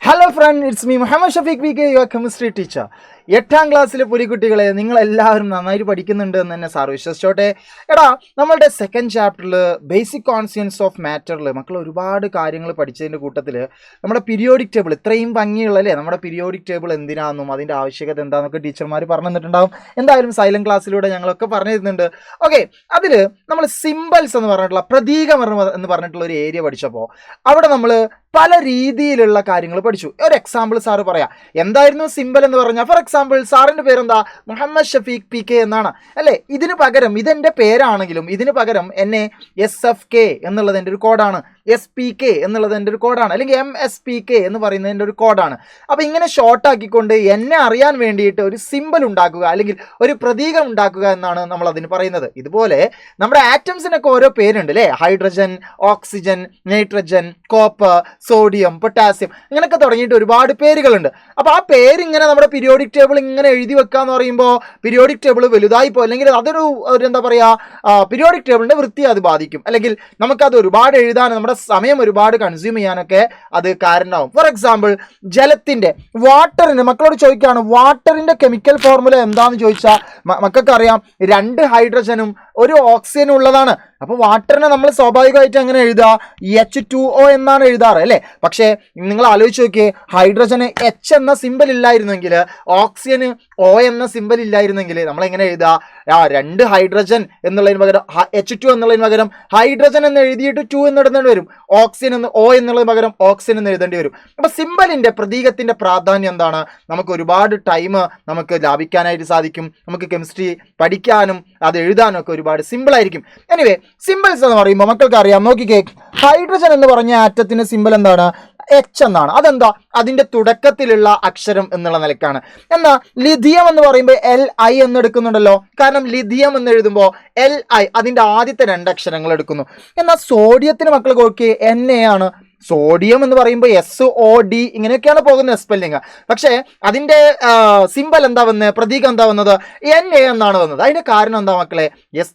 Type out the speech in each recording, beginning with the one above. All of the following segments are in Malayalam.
Hello friend, it's me Muhammad Shafiq PK, your chemistry teacher. 8ാം ക്ലാസ്സിലെ പുലിക്കുട്ടികളെ നിങ്ങളെല്ലാവരും നന്നായിട്ട് പഠിക്കുന്നുണ്ട് എന്ന് തന്നെ സാർ വിശ്വസിച്ചോട്ടെ. എടാ, നമ്മളുടെ സെക്കൻഡ് ചാപ്റ്ററിൽ ബേസിക് കോൺസ്റ്റൻസ് ഓഫ് മാറ്ററിൽ മക്കൾ ഒരുപാട് കാര്യങ്ങൾ പഠിച്ചതിൻ്റെ കൂട്ടത്തിൽ നമ്മുടെ പീരിയോഡിക് ടേബിൾ ഇത്രയും ഭംഗിയുള്ളല്ലേ, നമ്മുടെ പീരിയോഡിക് ടേബിൾ എന്തിനാണെന്നും അതിൻ്റെ ആവശ്യകത എന്താണെന്നൊക്കെ ടീച്ചർമാർ പറഞ്ഞു തന്നിട്ടുണ്ടാവും. എന്തായാലും സൈലന്റ് ക്ലാസ്സിലൂടെ ഞങ്ങളൊക്കെ പറഞ്ഞു തരുന്നുണ്ട്. ഓക്കെ, അതിൽ നമ്മൾ സിംബൽസ് എന്ന് പറഞ്ഞിട്ടുള്ള പ്രതീകം എന്ന് പറഞ്ഞിട്ടുള്ള ഒരു ഏരിയ പഠിച്ചപ്പോൾ അവിടെ നമ്മൾ പല രീതിയിലുള്ള കാര്യങ്ങൾ പഠിച്ചു. ഒരു എക്സാമ്പിൾ സാറ് പറയാം. എന്തായിരുന്നു സിംബൽ എന്ന് പറഞ്ഞാൽ, ഫോർ എക്സാമ്പിൾ സാറിൻ്റെ പേരെന്താ, മുഹമ്മദ് ഷഫീഖ് PK എന്നാണ് അല്ലേ. ഇതിന് പകരം ഇതെൻ്റെ പേരാണെങ്കിലും ഇതിന് പകരം എന്നെ SFK എന്നുള്ളത് എൻ്റെ ഒരു കോഡാണ്, SPK എന്നുള്ളത് എൻ്റെ ഒരു കോഡാണ്, അല്ലെങ്കിൽ MSPK എന്ന് പറയുന്നതിൻ്റെ ഒരു കോഡാണ്. അപ്പോൾ ഇങ്ങനെ ഷോർട്ട് ആക്കിക്കൊണ്ട് എന്നെ അറിയാൻ വേണ്ടിയിട്ട് ഒരു സിംബൽ ഉണ്ടാക്കുക അല്ലെങ്കിൽ ഒരു പ്രതീകം ഉണ്ടാക്കുക എന്നാണ് നമ്മൾ അതിന് പറയുന്നത്. ഇതുപോലെ നമ്മുടെ ആറ്റംസിനൊക്കെ ഓരോ പേരുണ്ട് അല്ലേ, hydrogen, oxygen, nitrogen, copper, sodium, potassium, ഇങ്ങനെയൊക്കെ തുടങ്ങിയിട്ട് ഒരുപാട് പേരുകളുണ്ട്. അപ്പോൾ ആ പേരിങ്ങനെ നമ്മുടെ പീരിയോഡിക് ടേബിൾ ഇങ്ങനെ എഴുതി വെക്കുക എന്ന് പറയുമ്പോൾ പീരിയോഡിക് ടേബിൾ വലുതായി പോകും, അല്ലെങ്കിൽ അതൊരു എന്താ പറയുക, പീരിയോഡിക് ടേബിളിൻ്റെ വൃത്തി അത് ബാധിക്കും, അല്ലെങ്കിൽ നമുക്കത് ഒരുപാട് എഴുതാൻ നമ്മുടെ സമയം ഒരുപാട് കൺസ്യൂം ചെയ്യാനൊക്കെ അത് കാരണമാവും. ഫോർ എക്സാമ്പിൾ ജലത്തിൻ്റെ, വാട്ടറിന് മക്കളോട് ചോദിക്കുകയാണ്, വാട്ടറിൻ്റെ കെമിക്കൽ ഫോർമുല എന്താണെന്ന് ചോദിച്ചാൽ മക്കൾക്ക് അറിയാം, 2 ഹൈഡ്രജനും 1 ഓക്സിജനും ഉള്ളതാണ്. അപ്പോൾ വാട്ടറിനെ നമ്മൾ സ്വാഭാവികമായിട്ട് എങ്ങനെ എഴുതുക, H2O എന്നാണ് എഴുതാറ് അല്ലേ. പക്ഷേ നിങ്ങൾ ആലോചിച്ച് നോക്കിയേ, ഹൈഡ്രജന് H എന്ന സിമ്പൽ ഇല്ലായിരുന്നെങ്കിൽ, ഓക്സിജന് O എന്ന സിമ്പൽ ഇല്ലായിരുന്നെങ്കിൽ നമ്മൾ എങ്ങനെ എഴുതുക, 2 ഹൈഡ്രജൻ എന്നുള്ളതിന് പകരം H2 എന്നുള്ളതിന് പകരം ഹൈഡ്രജൻ എന്ന് എഴുതിയിട്ട് 2 എന്ന് എഴുതേണ്ടി വരും, ഓക്സിജൻ എന്ന് O എന്നുള്ളതിന് പകരം ഓക്സിജൻ എന്ന് എഴുതേണ്ടി വരും. അപ്പോൾ സിമ്പലിൻ്റെ പ്രതീകത്തിൻ്റെ പ്രാധാന്യം എന്താണ്, നമുക്ക് ഒരുപാട് ടൈം നമുക്ക് ലാഭിക്കാനായിട്ട് സാധിക്കും, നമുക്ക് കെമിസ്ട്രി പഠിക്കാനും അത് എഴുതാനും ഒക്കെ ഒരുപാട് സിമ്പിളായിരിക്കും. എനിവേ, സിമ്പിൾസ് എന്ന് പറയുമ്പോൾ മക്കൾക്ക് അറിയാം, നോക്കിക്കേ, ഹൈഡ്രജൻ എന്ന് പറഞ്ഞ ആറ്റത്തിൻ്റെ സിമ്പിൾ എന്താണ്, H എന്നാണ്. അതെന്താ, അതിൻ്റെ തുടക്കത്തിലുള്ള അക്ഷരം എന്നുള്ള നിലക്കാണ്. എന്നാൽ ലിഥിയം എന്ന് പറയുമ്പോൾ Li എന്ന് എടുക്കുന്നുണ്ടല്ലോ, കാരണം ലിഥിയം എന്ന് എഴുതുമ്പോൾ Li അതിൻ്റെ ആദ്യത്തെ 2 അക്ഷരങ്ങൾ എടുക്കുന്നു. എന്നാൽ സോഡിയത്തിന് മക്കൾ നോക്കി Na ആണ്. സോഡിയം എന്ന് പറയുമ്പോൾ SOD ഇങ്ങനെയൊക്കെയാണ് പോകുന്നത് സ്പെല്ലിങ്. പക്ഷേ അതിൻ്റെ സിമ്പൽ എന്താ വന്നത്, പ്രതീകം എന്താ വന്നത്, Na എന്നാണ് വന്നത്. അതിൻ്റെ കാരണം എന്താ മക്കളെ,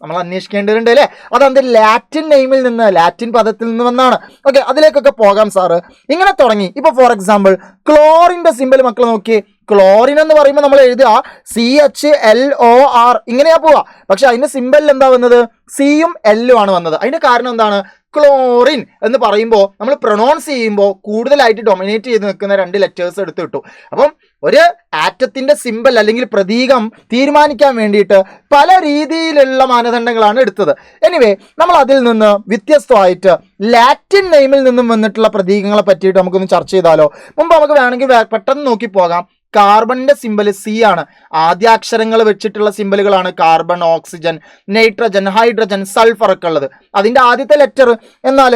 നമ്മൾ അന്വേഷിക്കേണ്ടതുണ്ട് അല്ലേ. അത് ലാറ്റിൻ നെയിമിൽ നിന്ന്, ലാറ്റിൻ പദത്തിൽ നിന്ന് വന്നാണ്. ഓക്കെ, അതിലേക്കൊക്കെ പോകാം സാറ്. ഇങ്ങനെ തുടങ്ങി. ഇപ്പോൾ ഫോർ എക്സാമ്പിൾ ക്ലോറിൻ്റെ സിമ്പൽ മക്കൾ നോക്കി, ക്ലോറിൻ എന്ന് പറയുമ്പോൾ നമ്മൾ എഴുതുക CHLOR ഇങ്ങനെയാ പോവുക. പക്ഷെ അതിൻ്റെ സിമ്പലിൽ എന്താ വന്നത്, സിയും എല്ലും ആണ് വന്നത്. അതിൻ്റെ കാരണം എന്താണ്, ക്ലോറിൻ എന്ന് പറയുമ്പോൾ നമ്മൾ പ്രൊണൗൺസ് ചെയ്യുമ്പോൾ കൂടുതലായിട്ട് ഡൊമിനേറ്റ് ചെയ്ത് നിൽക്കുന്ന 2 ലെറ്റേഴ്സ് എടുത്ത് കിട്ടും. അപ്പം ഒരു ആറ്റത്തിൻ്റെ സിമ്പൽ അല്ലെങ്കിൽ പ്രതീകം തീരുമാനിക്കാൻ വേണ്ടിയിട്ട് പല രീതിയിലുള്ള മാനദണ്ഡങ്ങളാണ് എടുത്തത്. എനിവേ, നമ്മൾ അതിൽ നിന്ന് വ്യത്യസ്തമായിട്ട് ലാറ്റിൻ നെയിമിൽ നിന്നും വന്നിട്ടുള്ള പ്രതീകങ്ങളെ പറ്റിയിട്ട് നമുക്കൊന്ന് ചർച്ച ചെയ്താലോ. മുമ്പ് നമുക്ക് വേണമെങ്കിൽ പെട്ടെന്ന് നോക്കി പോകാം. കാർബണിൻ്റെ സിമ്പൽ C ആണ്. ആദ്യാക്ഷരങ്ങൾ വെച്ചിട്ടുള്ള സിമ്പലുകളാണ് carbon, oxygen, nitrogen, hydrogen, sulphur ഒക്കെ ഉള്ളത്, അതിൻ്റെ ആദ്യത്തെ ലെറ്റർ. എന്നാൽ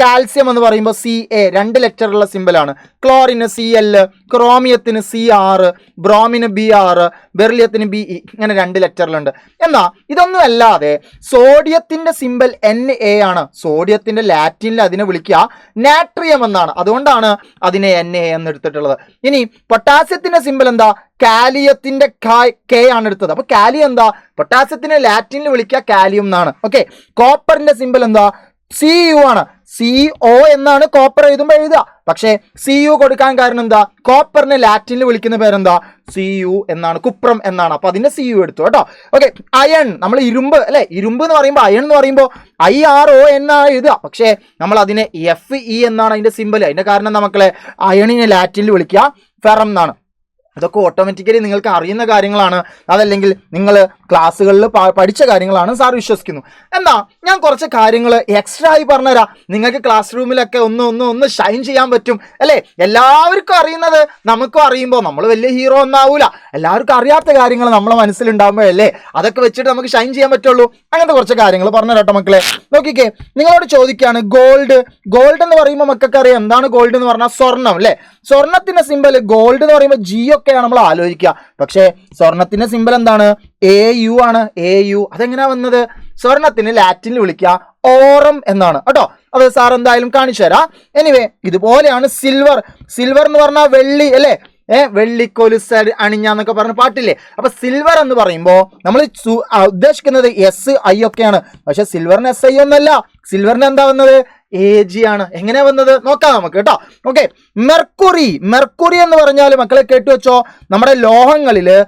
കാൽസ്യം എന്ന് പറയുമ്പോൾ CA 2 ലെറ്ററുള്ള സിമ്പലാണ്. ക്ലോറിന് CL, ക്രോമിയത്തിന് CR, ബ്രോമിന് BR, ബെറിലിയത്തിന് BE, ഇങ്ങനെ 2 ലെറ്ററിലുണ്ട്. എന്നാൽ ഇതൊന്നും അല്ലാതെ സോഡിയത്തിൻ്റെ സിമ്പൽ Na ആണ്. സോഡിയത്തിൻ്റെ ലാറ്റിനിൽ അതിനെ വിളിക്കുക നാട്രിയം എന്നാണ്. അതുകൊണ്ടാണ് അതിനെ Na എന്ന് എടുത്തിട്ടുള്ളത്. ഇനി പൊട്ടാസ്യത്തിന്റെ സിമ്പൽ എന്താ, കാലിയത്തിന്റെ K ആണ് എടുത്തത്. അപ്പൊ കാലിയം എന്താ, പൊട്ടാസ്യത്തിനെ ലാറ്റിനിൽ വിളിക്കുക കാലിയം എന്നാണ്. ഓക്കെ, കോപ്പറിന്റെ സിമ്പൽ എന്താ, Cu ആണ്. CO എന്നാണ് കോപ്പർ എഴുതുമ്പോൾ എഴുതുക. പക്ഷേ Cu കൊടുക്കാൻ കാരണം എന്താ, കോപ്പറിനെ ലാറ്റിനിൽ വിളിക്കുന്ന പേരെന്താ, Cu എന്നാണ്, കുപ്രം എന്നാണ്. അപ്പൊ അതിന്റെ Cu എടുത്തു കേട്ടോ. ഓക്കെ, അയൺ, നമ്മൾ ഇരുമ്പ് അല്ലെ, ഇരുമ്പ് എന്ന് പറയുമ്പോൾ അയൺ എന്ന് പറയുമ്പോൾ IRO എന്നാണ് എഴുതുക. പക്ഷേ നമ്മൾ അതിനെ Fe എന്നാണ് അതിന്റെ സിമ്പൽ. അതിന്റെ കാരണം എന്താ മക്കളെ, അയണിനെ ലാറ്റിനിൽ വിളിക്കുക ഫെറം എന്നാണ്. അതൊക്കെ ഓട്ടോമാറ്റിക്കലി നിങ്ങൾക്ക് അറിയുന്ന കാര്യങ്ങളാണ്, അതല്ലെങ്കിൽ നിങ്ങൾ ക്ലാസ്സുകളിൽ പഠിച്ച കാര്യങ്ങളാണ് സാർ വിശ്വസിക്കുന്നു. എന്നാൽ ഞാൻ കുറച്ച് കാര്യങ്ങൾ എക്സ്ട്രാ ആയി പറഞ്ഞുതരാം. നിങ്ങൾക്ക് ക്ലാസ് റൂമിലൊക്കെ ഒന്ന് ഷൈൻ ചെയ്യാൻ പറ്റും അല്ലേ. എല്ലാവർക്കും അറിയുന്നത് നമുക്കും അറിയുമ്പോൾ നമ്മൾ വലിയ ഹീറോ ഒന്നാവൂല. എല്ലാവർക്കും അറിയാത്ത കാര്യങ്ങൾ നമ്മളെ മനസ്സിലുണ്ടാകുമ്പോഴല്ലേ അതൊക്കെ വെച്ചിട്ട് നമുക്ക് ഷൈൻ ചെയ്യാൻ പറ്റുള്ളൂ. അങ്ങനത്തെ കുറച്ച് കാര്യങ്ങൾ പറഞ്ഞു തരാട്ടോ മക്കളെ. നോക്കിക്കേ, നിങ്ങളോട് ചോദിക്കുകയാണ്, ഗോൾഡ് എന്ന് പറയുമ്പോൾ മക്കൾക്ക് അറിയാം എന്താണ് ഗോൾഡ് എന്ന് പറഞ്ഞാൽ, സ്വർണം അല്ലേ. സ്വർണത്തിന്റെ സിമ്പൽ ഗോൾഡ് എന്ന് പറയുമ്പോൾ G ഒക്കെയാണ് നമ്മൾ ആലോചിക്കുക. പക്ഷേ സ്വർണത്തിന്റെ സിമ്പൽ എന്താണ്, AU ആണ്. AU അതെങ്ങനെയാ വന്നത്, സ്വർണത്തിന് ലാറ്റിനിൽ വിളിക്കുക ഓറം എന്നാണ് കേട്ടോ. അത് സാർ എന്തായാലും കാണിച്ചു തരാം. എനിവേ, ഇതുപോലെയാണ് സിൽവർ എന്ന് പറഞ്ഞാൽ വെള്ളി അല്ലേ, വെള്ളിക്കൊലുസ് അണിഞ്ഞാന്നൊക്കെ പറഞ്ഞ പാട്ടില്ലേ. അപ്പൊ സിൽവർ എന്ന് പറയുമ്പോൾ നമ്മൾ ഉദ്ദേശിക്കുന്നത് SI ഒക്കെയാണ്. പക്ഷെ സിൽവറിന് SI ഒന്നല്ല, സിൽവറിന് എന്താ വന്നത്, AG ആണ്. എങ്ങനെയാ വന്നത് നോക്കാം നമുക്ക് കേട്ടോ. ഓക്കെ, മെർക്കുറി എന്ന് പറഞ്ഞാൽ മക്കളെ കേട്ടു വെച്ചോ, നമ്മുടെ ലോഹങ്ങളില്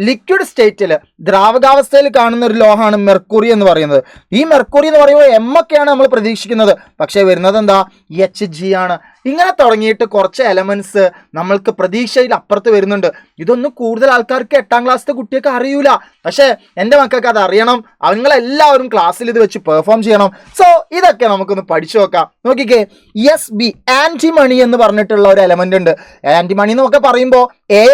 ലിക്വിഡ് സ്റ്റേറ്റിൽ ദ്രാവകാവസ്ഥയിൽ കാണുന്ന ഒരു ലോഹമാണ് മെർക്കുറി എന്ന് പറയുന്നത്. ഈ മെർക്കുറി എന്ന് പറയുമ്പോൾ ഒക്കെയാണ് നമ്മൾ പ്രതീക്ഷിക്കുന്നത്, പക്ഷേ വരുന്നത് എന്താ, Hg ആണ്. ഇങ്ങനെ തുടങ്ങിയിട്ട് കുറച്ച് എലമെന്റ്സ് നമ്മൾക്ക് പ്രതീക്ഷയിൽ അപ്പുറത്ത് വരുന്നുണ്ട്. ഇതൊന്നും കൂടുതൽ ആൾക്കാർക്ക് 8ാം ക്ലാസ്സിലെ കുട്ടിയൊക്കെ അറിയൂല, പക്ഷേ എൻ്റെ മക്കൾക്ക് അത് അറിയണം. നിങ്ങളെല്ലാവരും ക്ലാസ്സിൽ ഇത് വെച്ച് പെർഫോം ചെയ്യണം. സോ ഇതൊക്കെ നമുക്കൊന്ന് പഠിച്ചു നോക്കാം. നോക്കിക്കേ, SB ആന്റിമണി എന്ന് പറഞ്ഞിട്ടുള്ള ഒരു എലമെന്റ് ഉണ്ട്. ആന്റിമണി എന്നൊക്കെ പറയുമ്പോൾ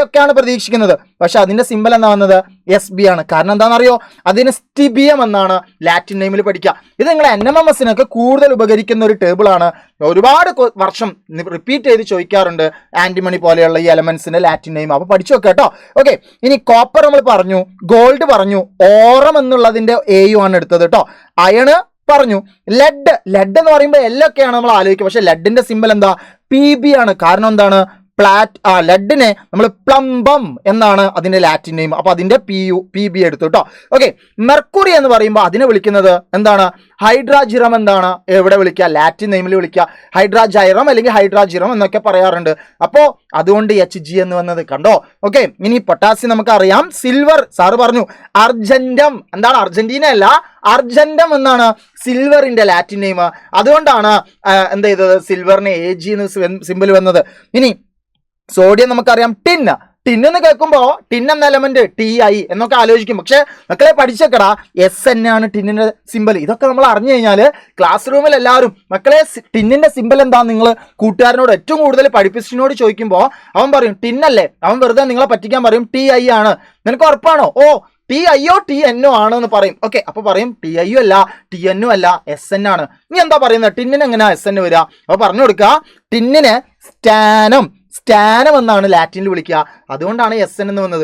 ഒക്കെയാണ് പ്രതീക്ഷിക്കുന്നത്, പക്ഷെ അതിന്റെ സിമ്പൽ എന്താ വന്നത്, SB ആണ്. കാരണം എന്താണെന്നറിയോ, അതിന് സ്റ്റിബിയം എന്നാണ് ലാറ്റിൻ നെയിമിൽ പഠിക്കുക. ഇത് നിങ്ങൾ NMMSനൊക്കെ കൂടുതൽ ഉപകരിക്കുന്ന ഒരു ടേബിൾ ആണ്. ഒരുപാട് വർഷം റിപ്പീറ്റ് ചെയ്ത് ചോദിക്കാറുണ്ട് ആന്റിമണി പോലെയുള്ള ഈ എലമെന്റ്സിന്റെ ലാറ്റിൻ നെയിം. അപ്പൊ പഠിച്ചു വെക്കാം കേട്ടോ. ഓക്കെ, ഇനി കോപ്പർ നമ്മൾ പറഞ്ഞു, ഗോൾഡ് പറഞ്ഞു, ഓറം എന്നുള്ളതിന്റെ AU ആണ് എടുത്തത് കേട്ടോ. അയണ് പറഞ്ഞു, ലെഡ് എന്ന് പറയുമ്പോൾ എല്ലൊക്കെയാണ് നമ്മൾ ആലോചിക്കുക, പക്ഷെ ലെഡിന്റെ സിമ്പൽ എന്താ, PB ആണ്. കാരണം എന്താണ്, ലെഡിനെ നമ്മൾ പ്ലംബം എന്നാണ് അതിന്റെ ലാറ്റിൻ നെയിം. അപ്പൊ അതിന്റെ PB എടുത്തു കേട്ടോ. ഓക്കെ, മെർക്കുറി എന്ന് പറയുമ്പോൾ അതിനെ വിളിക്കുന്നത് എന്താണ്, ഹൈഡ്രാജിറം എന്താണ് എവിടെ വിളിക്കുക, ലാറ്റിൻ നെയിമിൽ വിളിക്കുക ഹൈഡ്രാജൈറം അല്ലെങ്കിൽ ഹൈഡ്രാജിറം എന്നൊക്കെ പറയാറുണ്ട്. അപ്പോൾ അതുകൊണ്ട് Hg എന്ന് വന്നത് കണ്ടോ. ഓക്കെ, ഇനി പൊട്ടാസ്യം നമുക്കറിയാം. സിൽവർ സാറ് പറഞ്ഞു, അർജന്റം എന്താണ്, അർജന്റീന അല്ല, അർജന്റം എന്നാണ് സിൽവറിന്റെ ലാറ്റിൻ നെയിം. അതുകൊണ്ടാണ് എന്ത് ചെയ്തത്, സിൽവറിന് Ag എന്ന് സിമ്പിൾ വന്നത്. ഇനി സോഡിയം നമുക്കറിയാം, ടിൻ എന്ന് കേൾക്കുമ്പോൾ ടിൻ എന്ന എലമെന്റ് Ti എന്നൊക്കെ ആലോചിക്കും, പക്ഷെ മക്കളെ പഠിച്ചേക്കടാ, SN ആണ് ടിന്നിന്റെ സിമ്പൽ. ഇതൊക്കെ നമ്മൾ അറിഞ്ഞു കഴിഞ്ഞാൽ ക്ലാസ് റൂമിൽ എല്ലാവരും മക്കളെ ടിന്നിന്റെ സിമ്പൽ എന്താ നിങ്ങൾ കൂട്ടുകാരനോട് ഏറ്റവും കൂടുതൽ പഠിപ്പിച്ചിനോട് ചോദിക്കുമ്പോൾ അവൻ പറയും ടിന്നല്ലേ, അവൻ വെറുതെ നിങ്ങളെ പറ്റിക്കാൻ പറയും Ti ആണ്. നിനക്ക് ഉറപ്പാണോ, ഓ TIO TNO ആണ് എന്ന് പറയും. ഓക്കെ, അപ്പൊ പറയും TIO അല്ല, TNO അല്ല, SN ആണ്. നീ എന്താ പറയുന്നത്, ടിന്നിന് എങ്ങനെയാ SN വരിക? അപ്പൊ പറഞ്ഞു കൊടുക്കുക, ടിന്നിന് സ്റ്റാനം എന്നാണ് ലാറ്റിനിൽ വിളിക്കുക, അതുകൊണ്ടാണ് SN എന്ന് വന്നത്.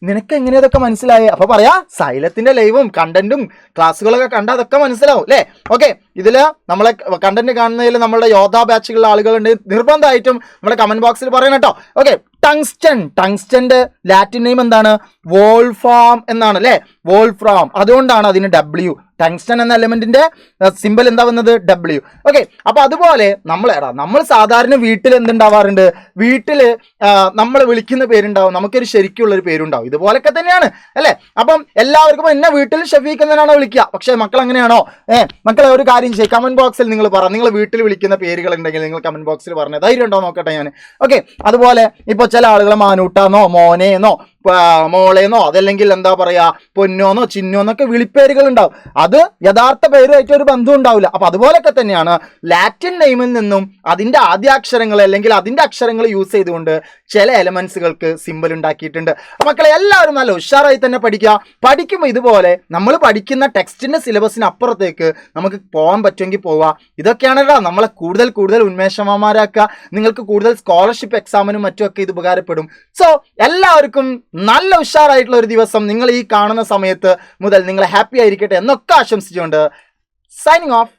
നിനക്ക് എങ്ങനെ ഇതൊക്കെ മനസ്സിലായേ? അപ്പൊ പറയാ, സൈലത്തിന്റെ ലൈവും കണ്ടന്റും ക്ലാസ്സുകളൊക്കെ കണ്ടാൽ അതൊക്കെ മനസ്സിലാവും അല്ലേ. ഓക്കെ, ഇതില് നമ്മളെ കണ്ടന്റ് കാണുന്നതിൽ നമ്മളുടെ യോദ്ധാ ബാച്ചുകളിലെ ആളുകളുണ്ട്, നിർബന്ധമായിട്ടും നമ്മുടെ കമന്റ് ബോക്സിൽ പറയണം കേട്ടോ. ഓക്കെ, ടങ്സ്റ്റന്റെ ലാറ്റിൻ നെയിം എന്താണ്, വോൾഫാം എന്നാണ് അല്ലേ, വോൾഫ്രാം. അതുകൊണ്ടാണ് അതിന് W. ടങ്സ്റ്റൺ എന്ന എലമെന്റിന്റെ സിമ്പൽ എന്താ വന്നത്, W. ഓക്കെ, അപ്പൊ അതുപോലെ നമ്മൾ സാധാരണ വീട്ടിൽ എന്തുണ്ടാവാറുണ്ട്, വീട്ടില് നമ്മൾ വിളിക്കുന്ന പേരുണ്ടാവും, നമുക്കൊരു ശരിക്കുള്ള ഒരു പേരുണ്ടാവും. ഇതുപോലൊക്കെ തന്നെയാണ് അല്ലെ. അപ്പം എല്ലാവർക്കും എന്നെ വീട്ടിൽ ഷഫീഖ് എന്നാണോ വിളിക്കുക, പക്ഷെ മക്കൾ അങ്ങനെയാണോ? മക്കളെ ഒരു കാര്യം ചെയ്യും, കമന്റ് ബോക്സിൽ നിങ്ങൾ പറ, നിങ്ങൾ വീട്ടിൽ വിളിക്കുന്ന പേരുകൾ ഉണ്ടെങ്കിൽ നിങ്ങൾ കമന്റ് ബോക്സിൽ പറഞ്ഞ ധൈര്യം ഉണ്ടോ നോക്കട്ടെ ഞാൻ. ഓക്കെ, അതുപോലെ ഇപ്പൊ ചില ആളുകൾ മാനൂട്ടാന്നോ മോനേന്നോ മോളേന്നോ അതല്ലെങ്കിൽ എന്താ പറയാ പൊന്നോന്നോ ചിന്നോന്നൊക്കെ വിളിപ്പേരുകൾ ഉണ്ടാവും. അത് യഥാർത്ഥ പേരുമായിട്ട് ഒരു ബന്ധം ഉണ്ടാവില്ല. അപ്പൊ അതുപോലൊക്കെ തന്നെയാണ് ലാറ്റിൻ നെയിമിൽ നിന്നും അതിന്റെ ആദ്യാക്ഷരങ്ങൾ അല്ലെങ്കിൽ അതിന്റെ അക്ഷരങ്ങൾ യൂസ് ചെയ്തുകൊണ്ട് ചില എലമെന്റ്സുകൾക്ക് സിമ്പിൾ ഉണ്ടാക്കിയിട്ടുണ്ട്. മക്കളെ എല്ലാവരും നല്ല ഉഷാറായി തന്നെ പഠിക്കുമ്പോൾ ഇതുപോലെ നമ്മൾ പഠിക്കുന്ന ടെക്സ്റ്റിന്റെ സിലബസിന് അപ്പുറത്തേക്ക് നമുക്ക് പോകാൻ പറ്റുമെങ്കിൽ പോവുക. ഇതൊക്കെയാണല്ലോ നമ്മളെ കൂടുതൽ ഉന്മേഷമാരാക്കുക. നിങ്ങൾക്ക് കൂടുതൽ സ്കോളർഷിപ്പ് എക്സാമിനും മറ്റുമൊക്കെ ഇത് ഉപകാരപ്പെടും. സോ എല്ലാവർക്കും നല്ല ഉഷാറായിട്ടുള്ള ഒരു ദിവസം നിങ്ങൾ ഈ കാണുന്ന സമയത്ത് മുതൽ നിങ്ങൾ ഹാപ്പി ആയിരിക്കട്ടെ എന്നൊക്കെ ആശംസിച്ചുകൊണ്ട് സൈനിങ് ഓഫ്.